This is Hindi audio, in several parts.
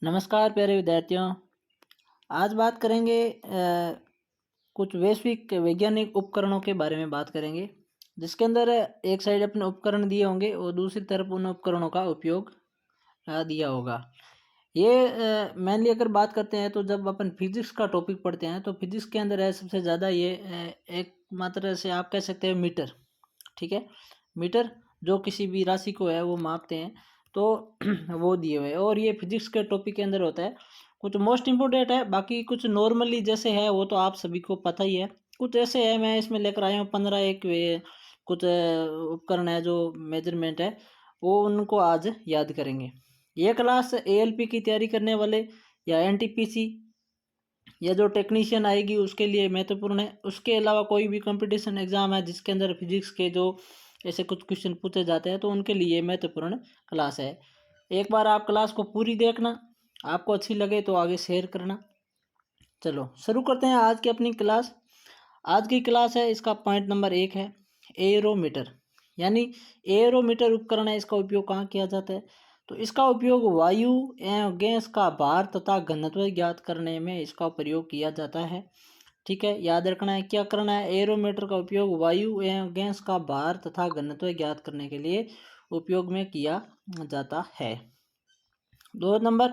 नमस्कार प्यारे विद्यार्थियों। आज बात करेंगे कुछ वैश्विक वैज्ञानिक उपकरणों के बारे में बात करेंगे, जिसके अंदर एक साइड अपने उपकरण दिए होंगे और दूसरी तरफ उन उपकरणों का उपयोग दिया होगा। ये मेनली अगर बात करते हैं तो जब अपन फिजिक्स का टॉपिक पढ़ते हैं तो फिजिक्स के अंदर है सबसे ज़्यादा ये एक मात्रा से आप कह सकते हैं मीटर। ठीक है, मीटर जो किसी भी राशि को है वो मापते हैं, तो वो दिए हुए हैं और ये फिजिक्स के टॉपिक के अंदर होता है। कुछ मोस्ट इम्पोर्टेंट है, बाकी कुछ नॉर्मली जैसे है वो तो आप सभी को पता ही है। कुछ ऐसे है मैं इसमें लेकर आया हूँ 15 एक वे कुछ उपकरण है जो मेजरमेंट है, वो उनको आज याद करेंगे। ये क्लास एएलपी की तैयारी करने वाले या एनटीपीसी या जो टेक्नीशियन आएगी उसके लिए महत्वपूर्ण है। उसके अलावा कोई भी कंपटीशन एग्जाम है जिसके अंदर फिजिक्स के जो ऐसे कुछ क्वेश्चन पूछे जाते हैं तो उनके लिए महत्वपूर्ण क्लास है। एक बार आप क्लास को पूरी देखना, आपको अच्छी लगे तो आगे शेयर करना। चलो शुरू करते हैं आज की अपनी क्लास। आज की क्लास है, इसका पॉइंट नंबर 1 है एरोमीटर। यानी एरोमीटर उपकरण है, इसका उपयोग कहाँ किया जाता है? तो इसका उपयोग वायु एवं गैस का भार तथा घनत्व ज्ञात करने में इसका प्रयोग किया जाता है। ठीक है, याद रखना है क्या करना है। एरोमीटर का उपयोग वायु एवं गैस का भार तथा घनत्व ज्ञात करने के लिए उपयोग में किया जाता है। 2 नंबर,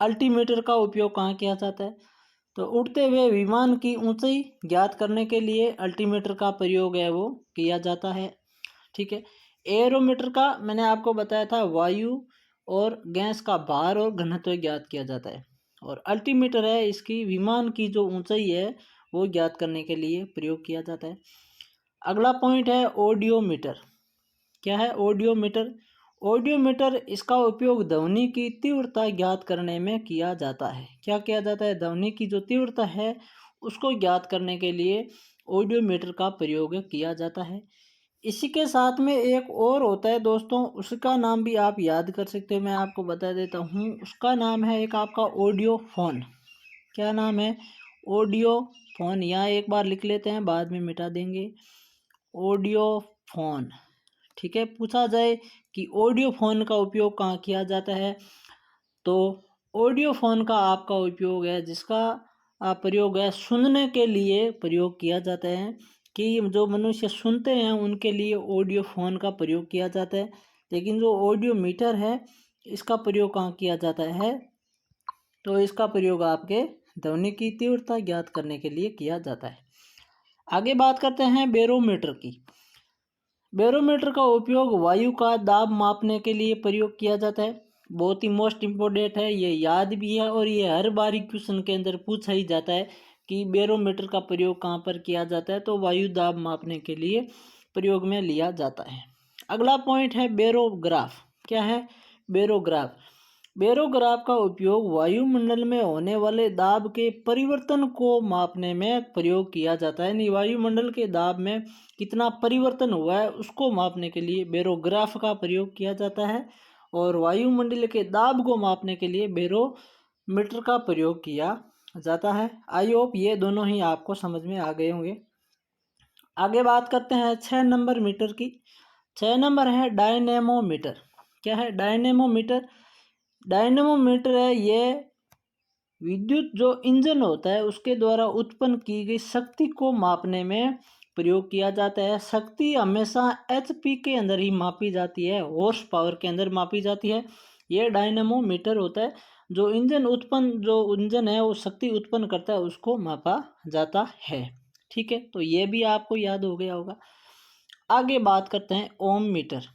अल्टीमीटर का उपयोग कहाँ किया जाता है? तो उड़ते हुए विमान की ऊंचाई ज्ञात करने के लिए अल्टीमीटर का प्रयोग है वो किया जाता है। ठीक है, एरोमीटर का मैंने आपको बताया था वायु और गैस का भार और घनत्व ज्ञात किया जाता है, और अल्टीमीटर है इसकी विमान की जो ऊंचाई है वो ज्ञात करने के लिए प्रयोग किया जाता है। अगला पॉइंट है ऑडियोमीटर। क्या है ऑडियोमीटर? ऑडियोमीटर इसका उपयोग ध्वनि की तीव्रता ज्ञात करने में किया जाता है। क्या किया जाता है? ध्वनि की जो तीव्रता है उसको ज्ञात करने के लिए ऑडियोमीटर का प्रयोग किया जाता है। इसी के साथ में एक और होता है दोस्तों, उसका नाम भी आप याद कर सकते हो, मैं आपको बता देता हूँ। उसका नाम है एक आपका ऑडियोफोन। क्या नाम है? ऑडियोफोन। यहाँ एक बार लिख लेते हैं, बाद में मिटा देंगे। ऑडियोफोन। ठीक है, पूछा जाए कि ऑडियो फोन का उपयोग कहाँ किया जाता है, तो ऑडियो फोन का आपका उपयोग है जिसका प्रयोग है सुनने के लिए प्रयोग किया जाता है, कि जो मनुष्य सुनते हैं उनके लिए ऑडियो फोन का प्रयोग किया जाता है। लेकिन जो ऑडियो मीटर है इसका प्रयोग कहाँ किया जाता है? तो इसका प्रयोग आपके ध्वनि की तीव्रता ज्ञात करने के लिए किया जाता है। आगे बात करते हैं बैरोमीटर की। बैरोमीटर का उपयोग वायु का दाब मापने के लिए प्रयोग किया जाता है। बहुत ही मोस्ट इम्पोर्टेंट है, ये याद भी है और ये हर बार क्वेश्चन के अंदर पूछा ही जाता है कि बैरोमीटर का प्रयोग कहाँ पर किया जाता है, तो वायु दाब मापने के लिए प्रयोग में लिया जाता है। अगला पॉइंट है बैरोग्राफ। क्या है? बैरोग्राफ। बैरोग्राफ का उपयोग वायुमंडल में होने वाले दाब के परिवर्तन को मापने में प्रयोग किया जाता है। यानी वायुमंडल के दाब में कितना परिवर्तन हुआ है उसको मापने के लिए बैरोग्राफ का प्रयोग किया जाता है, और वायुमंडल के दाब को मापने के लिए बैरोमीटर का प्रयोग किया जाता है। आई होप ये दोनों ही आपको समझ में आ गए होंगे। आगे बात करते हैं 6 नंबर मीटर की। 6 नंबर है डायनेमोमीटर। क्या है डायनेमोमीटर? डायनेमोमीटर है ये विद्युत जो इंजन होता है उसके द्वारा उत्पन्न की गई शक्ति को मापने में प्रयोग किया जाता है। शक्ति हमेशा एचपी के अंदर ही मापी जाती है, हॉर्स पावर के अंदर मापी जाती है। ये डायनेमोमीटर होता है, जो इंजन है वो शक्ति उत्पन्न करता है उसको मापा जाता है। ठीक है, तो ये भी आपको याद हो गया होगा। आगे बात करते हैं ओम मीटर।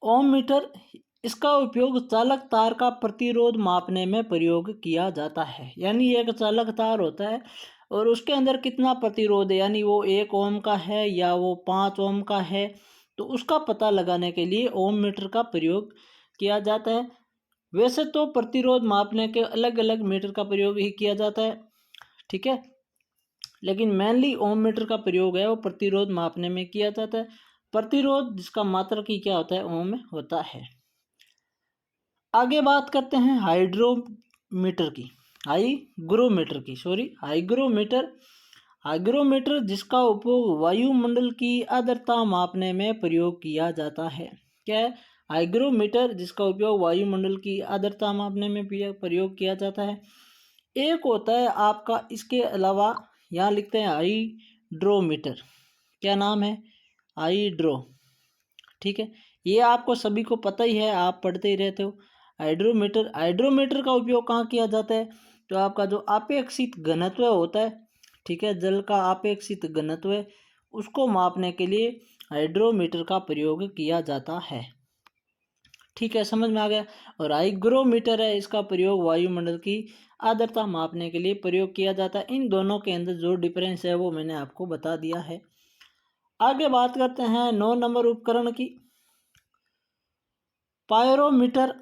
ओम मीटर, इसका उपयोग चालक तार का प्रतिरोध मापने में प्रयोग किया जाता है। यानी एक चालक तार होता है और उसके अंदर कितना प्रतिरोध है, यानी वो 1 ओम का है या वो 5 ओम का है, तो उसका पता लगाने के लिए ओम मीटर का प्रयोग किया जाता है। वैसे तो प्रतिरोध मापने के अलग अलग मीटर का प्रयोग ही किया जाता है, ठीक है, लेकिन मेनली ओम मीटर का प्रयोग है वो प्रतिरोध मापने में किया जाता है। प्रतिरोध जिसका मात्रक ही क्या होता है? ओम होता है। आगे बात करते हैं हाइग्रोमीटर की। हाइग्रोमीटर। हाइग्रोमीटर जिसका उपयोग वायुमंडल की आर्द्रता मापने में प्रयोग किया जाता है। क्या है? हाइग्रोमीटर जिसका उपयोग वायुमंडल की आर्द्रता मापने में प्रयोग किया जाता है। एक होता है आपका, इसके अलावा यहाँ लिखते हैं हाइड्रोमीटर। क्या नाम है? हाइड्रो। ठीक है, ये आपको सभी को पता ही है, आप पढ़ते ही रहते हो। हाइड्रोमीटर का उपयोग कहाँ किया जाता है? तो आपका जो अपेक्षित घनत्व होता है, ठीक है, जल का अपेक्षित घनत्व, उसको मापने के लिए हाइड्रोमीटर का प्रयोग किया जाता है। ठीक है, समझ में आ गया। और हाइग्रोमीटर है, इसका प्रयोग वायुमंडल की आर्द्रता मापने के लिए प्रयोग किया जाता है। इन दोनों के अंदर जो डिफरेंस है वो मैंने आपको बता दिया है। आगे बात करते हैं 9 नंबर उपकरण की। पायरोमीटर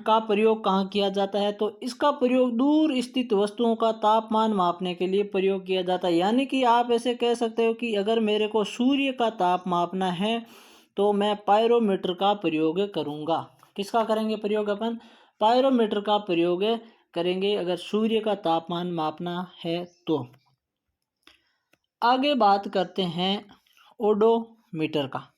का प्रयोग कहाँ किया जाता है? तो इसका प्रयोग दूर स्थित वस्तुओं का तापमान मापने के लिए प्रयोग किया जाता है। यानी कि आप ऐसे कह सकते हो कि अगर मेरे को सूर्य का ताप मापना है तो मैं पायरोमीटर का प्रयोग करूँगा। किसका करेंगे प्रयोग? अपन पायरोमीटर का प्रयोग करेंगे अगर सूर्य का तापमान मापना है तो। आगे बात करते हैं ओडोमीटर का।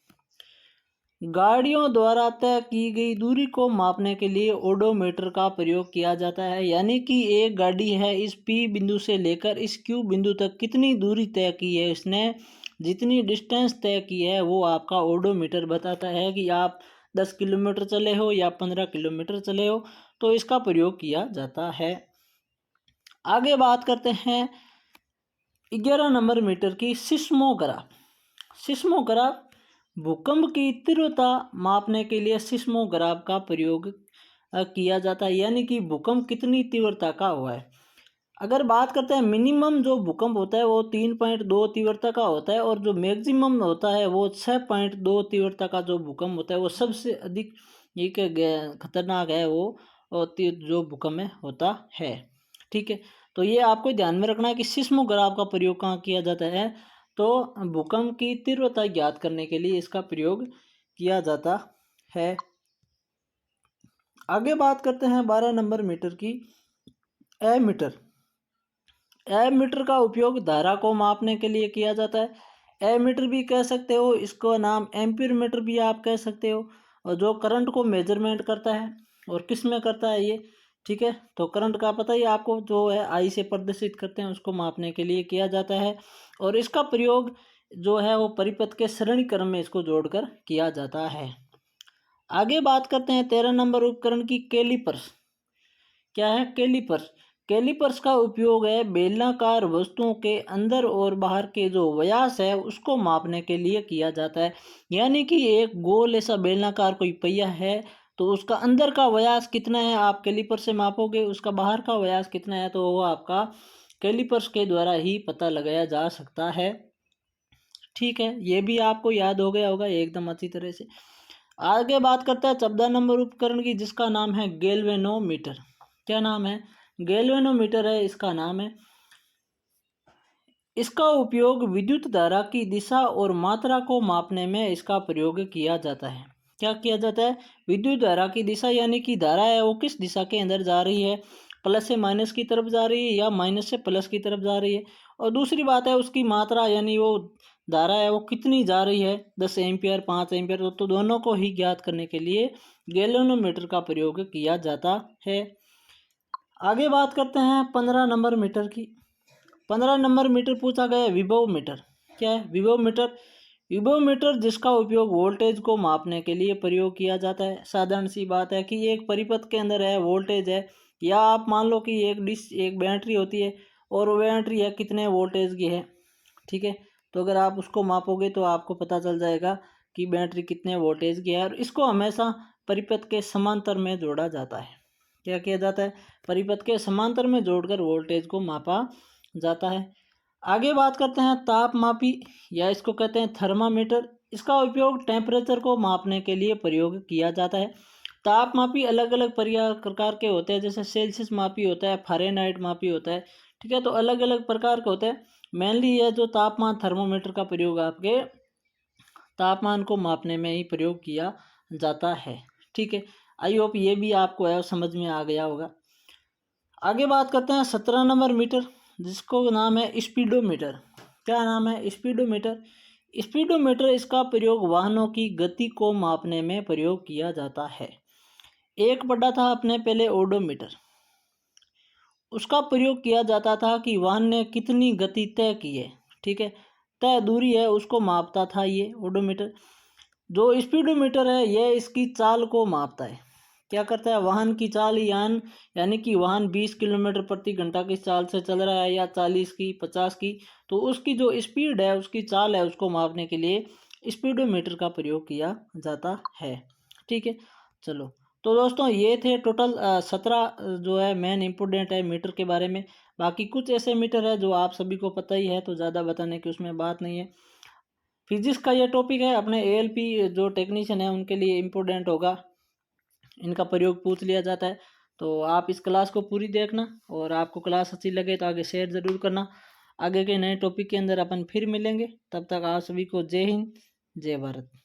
गाड़ियों द्वारा तय की गई दूरी को मापने के लिए ओडोमीटर का प्रयोग किया जाता है। यानी कि एक गाड़ी है, इस पी बिंदु से लेकर इस क्यू बिंदु तक कितनी दूरी तय की है, इसने जितनी डिस्टेंस तय की है वो आपका ओडोमीटर बताता है कि आप 10 किलोमीटर चले हो या 15 किलोमीटर चले हो, तो इसका प्रयोग किया जाता है। आगे बात करते हैं 11 नंबर मीटर की सिस्मोग्राफ। सिस्मोग्राफ भूकंप की तीव्रता मापने के लिए सिस्मोग्राफ का प्रयोग किया जाता है। यानी कि भूकंप कितनी तीव्रता का हुआ है। अगर बात करते हैं मिनिमम जो भूकंप होता है वो 3.2 तीव्रता का होता है, और जो मैक्सिमम होता है वो 6.2 तीव्रता का जो भूकंप होता है वो सबसे अधिक एक खतरनाक है वो, और जो भूकंप में होता है। ठीक है, तो ये आपको ध्यान में रखना है कि सिस्मोग्राफ का प्रयोग कहाँ किया जाता है? तो भूकंप की तीव्रता ज्ञात करने के लिए इसका प्रयोग किया जाता है। आगे बात करते हैं 12 नंबर मीटर की एमीटर। एमीटर का उपयोग धारा को मापने के लिए किया जाता है। एमीटर भी कह सकते हो, इसको नाम एम्पीयर मीटर भी आप कह सकते हो, और जो करंट को मेजरमेंट करता है। और किस में करता है ये? ठीक है, तो करंट का पता ही आपको, जो है आई से प्रदर्शित करते हैं उसको मापने के लिए किया जाता है। और इसका प्रयोग जो है वो परिपथ के सरणी क्रम में इसको जोड़कर किया जाता है। आगे बात करते हैं 13 नंबर उपकरण की कैलिपर्स। क्या है कैलिपर्स? कैलिपर्स का उपयोग है बेलनाकार वस्तुओं के अंदर और बाहर के जो व्यास है उसको मापने के लिए किया जाता है। यानी कि एक गोल ऐसा बेलनाकार कोई पहिया है, तो उसका अंदर का व्यास कितना है आप कैलिपर से मापोगे, उसका बाहर का व्यास कितना है तो वो आपका कैलिपर्स के द्वारा ही पता लगाया जा सकता है। ठीक है, ये भी आपको याद हो गया होगा एकदम अच्छी तरह से। आगे बात करते हैं 14 नंबर उपकरण की, जिसका नाम है गैल्वेनोमीटर। क्या नाम है? गैल्वेनोमीटर है इसका नाम है। इसका उपयोग विद्युत धारा की दिशा और मात्रा को मापने में इसका प्रयोग किया जाता है। क्या किया जाता है? विद्युत धारा की दिशा, यानी कि धारा है वो किस दिशा के अंदर जा रही है, प्लस से माइनस की तरफ जा रही है या माइनस से प्लस की तरफ जा रही है। और दूसरी बात है उसकी मात्रा, यानी वो धारा है वो कितनी जा रही है, 10 एम्पियर 5 एम्पियर, तो दोनों को ही ज्ञात करने के लिए गैल्वेनोमीटर का प्रयोग किया जाता है। आगे बात करते हैं 15 नंबर मीटर की। 15 नंबर मीटर पूछा गया है विभव मीटर। क्या है विभव मीटर? विभव मीटर जिसका उपयोग वोल्टेज को मापने के लिए प्रयोग किया जाता है। साधारण सी बात है कि एक परिपथ के अंदर है वोल्टेज है, या आप मान लो कि एक बैटरी होती है और वो बैटरी है कितने वोल्टेज की है। ठीक है, तो अगर आप उसको मापोगे तो आपको पता चल जाएगा कि बैटरी कितने वोल्टेज की है, और इसको हमेशा परिपथ के समांतर में जोड़ा जाता है। क्या किया जाता है? परिपथ के समांतर में जोड़कर वोल्टेज को मापा जाता है। आगे बात करते हैं तापमापी, या इसको कहते हैं थर्मामीटर। इसका उपयोग टेम्परेचर को मापने के लिए प्रयोग किया जाता है। तापमापी अलग अलग प्रकार के होते हैं, जैसे सेल्सियस मापी होता है, फ़ारेनहाइट मापी होता है। ठीक है, तो अलग अलग प्रकार के होते हैं। मेनली यह जो तापमान थर्मोमीटर का प्रयोग आपके तापमान को मापने में ही प्रयोग किया जाता है। ठीक है, आई होप ये भी आपको है समझ में आ गया होगा। आगे बात करते हैं 17 नंबर मीटर, जिसको नाम है स्पीडोमीटर। क्या नाम है? स्पीडोमीटर। स्पीडोमीटर इसका प्रयोग वाहनों की गति को मापने में प्रयोग किया जाता है। एक पढ़ा था आपने पहले ओडोमीटर, उसका प्रयोग किया जाता था कि वाहन ने कितनी गति तय की है, ठीक है, तय दूरी है उसको मापता था ये ओडोमीटर। जो स्पीडोमीटर है यह इसकी चाल को मापता है। क्या करता है, वाहन की चाल यानी कि वाहन 20 किलोमीटर प्रति घंटा की चाल से चल रहा है या 40 की 50 की, तो उसकी जो स्पीड है उसकी चाल है उसको मापने के लिए स्पीडोमीटर का प्रयोग किया जाता है। ठीक है, चलो तो दोस्तों ये थे टोटल 17 जो है मेन इंपोर्टेंट है मीटर के बारे में। बाकी कुछ ऐसे मीटर है जो आप सभी को पता ही है, तो ज़्यादा बताने की उसमें बात नहीं है। फिजिक्स का ये टॉपिक है, अपने एएलपी जो टेक्नीशियन है उनके लिए इम्पोर्टेंट होगा, इनका प्रयोग पूछ लिया जाता है। तो आप इस क्लास को पूरी देखना, और आपको क्लास अच्छी लगे तो आगे शेयर ज़रूर करना। आगे के नए टॉपिक के अंदर अपन फिर मिलेंगे, तब तक आप सभी को जय हिंद, जय भारत।